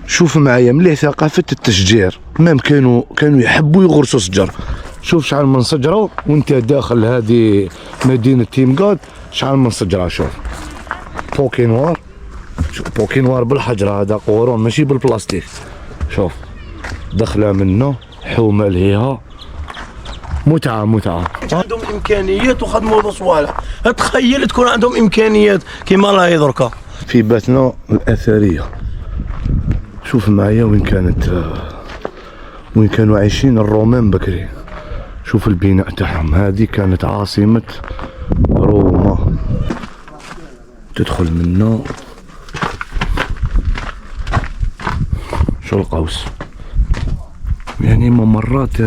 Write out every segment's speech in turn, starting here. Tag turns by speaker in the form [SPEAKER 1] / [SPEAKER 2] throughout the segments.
[SPEAKER 1] شوف معايا مليح ثقافة التشجير، مام كانوا يحبوا يغرسوا شجر. شوف شحال من شجرة وانت داخل هذه مدينة تيمغاد، شحال من شجرة. شوف بوكينوار، شوف بوكينوار بالحجرة، هذا قورون ماشي بالبلاستيك. شوف دخلة منه حومة لهيها، متعة.
[SPEAKER 2] عندهم امكانيات وخدموا صوالح، تخيل تكون عندهم امكانيات كيما راهي دركا.
[SPEAKER 1] في باتنا الاثرية، شوف معايا وين كانوا عايشين الرومان بكري. شوف البناء تاعهم، هذه كانت عاصمة روما. تدخل منه شو القوس، يعني ممرات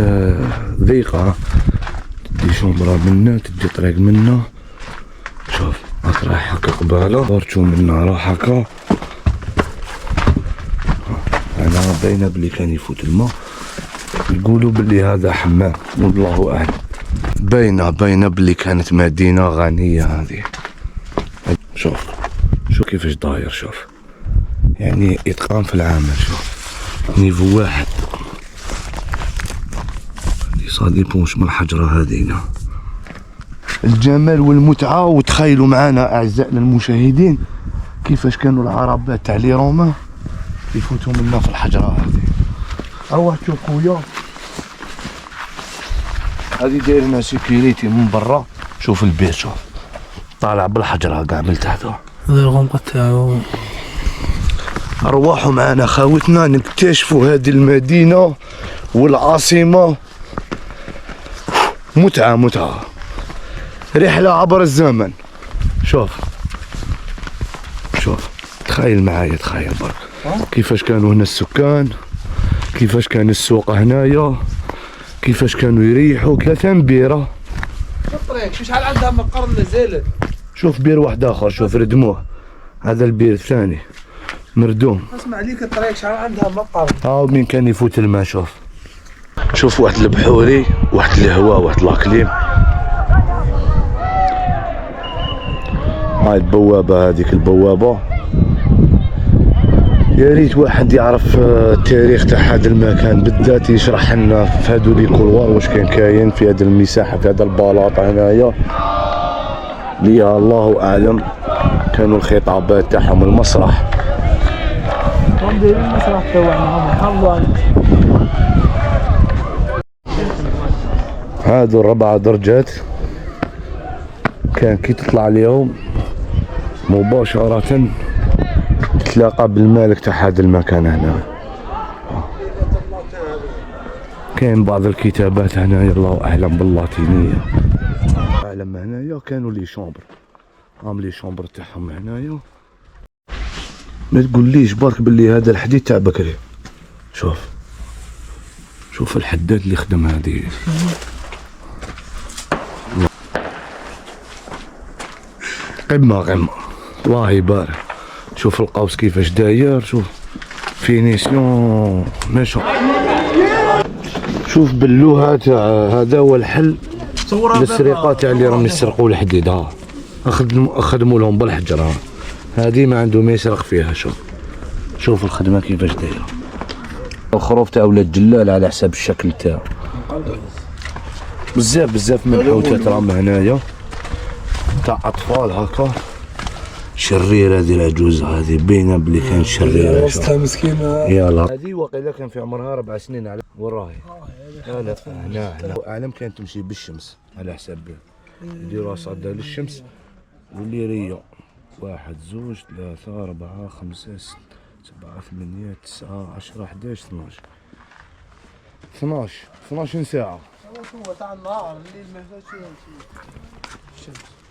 [SPEAKER 1] ضيقة، تدي شومبرا منا، تدي طريق منا. شوف راك رايح هكا قبالة، برشو منا راح هكا. أنا باينة بلي كان يفوت الماء، يقولوا بلي هذا حمام والله أعلم. باينة بلي كانت مدينة غنية هذه. شوف كيفاش داير، شوف يعني إتقان في العمل. شوف نيفو واحد، صاديبونش من الحجرة هذينا. الجمال والمتعة. وتخيلوا معنا أعزائنا المشاهدين كيفاش كانوا العربات تاع لي روما يفوتوا منا في الحجرة هذه. أروح تشوف خويا، هذه دايرنا سيكيوريتي من برا. شوف البيت، شوف طالع بالحجرة كاع من تحت.
[SPEAKER 2] هذا الغمقة تاعو.
[SPEAKER 1] أرواحوا معنا خاوتنا نكتشفوا هذه المدينة والعاصمة. متعة، رحلة عبر الزمن. شوف تخيل معايا، تخيل برك كيفاش كانوا هنا السكان، كيفاش كان السوق هنايا، كيفاش كانوا يريحوا. 3 بيرة.
[SPEAKER 2] الطريق شحال عندها مقر نزلت.
[SPEAKER 1] شوف بير واحد آخر، شوف ردموه، هذا البير الثاني مردوم.
[SPEAKER 2] اسمع ليك الطريق شحال عندها مقر.
[SPEAKER 1] هاو مين كان يفوت الماء. شوف واحد البحوري، واحد الهواء، واحد لاكليم. هاي البوابة، هذيك البوابة. يا ريت واحد يعرف التاريخ تاع هذا المكان بالذات، يشرح لنا في هادو لي كولوار واش كان كاين في هذه المساحة، في هذا البلاط هنايا لي الله اعلم. كانوا الخطابات تاعهم المسرح.
[SPEAKER 2] هم دايرين المسرح تاعهم حافظوا.
[SPEAKER 1] هادو 4 درجات كان كي تطلع اليوم مباشرة تتلاقى بالمالك تاع هذا المكان هنا. كاين بعض الكتابات هنايا الله اعلم باللاتينية. اعلم هنايا كانوا لي شومبر، لي شومبر تاعهم هنايا. ما تقوليش برك باللي هذا الحديد تاع بكري. شوف الحداد اللي خدم هذه. قمة الله يبارك. شوف القوس كيفاش داير، شوف فينيسيون ماشي. شوف باللوها تاع هذا هو الحل للسرقة تاع اللي راهم يسرقوا الحديد. ها خدموا لهم بالحجر، هذه ما عنده ما يسرق فيها. شوف الخدمة كيفاش دايرة. الخروف تاع ولاد جلال على حساب الشكل تاعو. بزاف من الحوتات راهم هنايا تاع اطفال هكا. شريره هذه العجوز، هذه باينه بلي كان شريره.
[SPEAKER 2] راستها مسكينه.
[SPEAKER 1] يلا هذه وقيلا كان في عمرها 4 سنين على وراهي. لا هنا اعلم كانت تمشي بالشمس على حساب يديروا صدها للشمس. واللي ريو 1 2 3 4 5 6 7 8 9 10 11 12 ساعة.
[SPEAKER 2] هو تاع النهار، الليل ما فيهاش الشمس.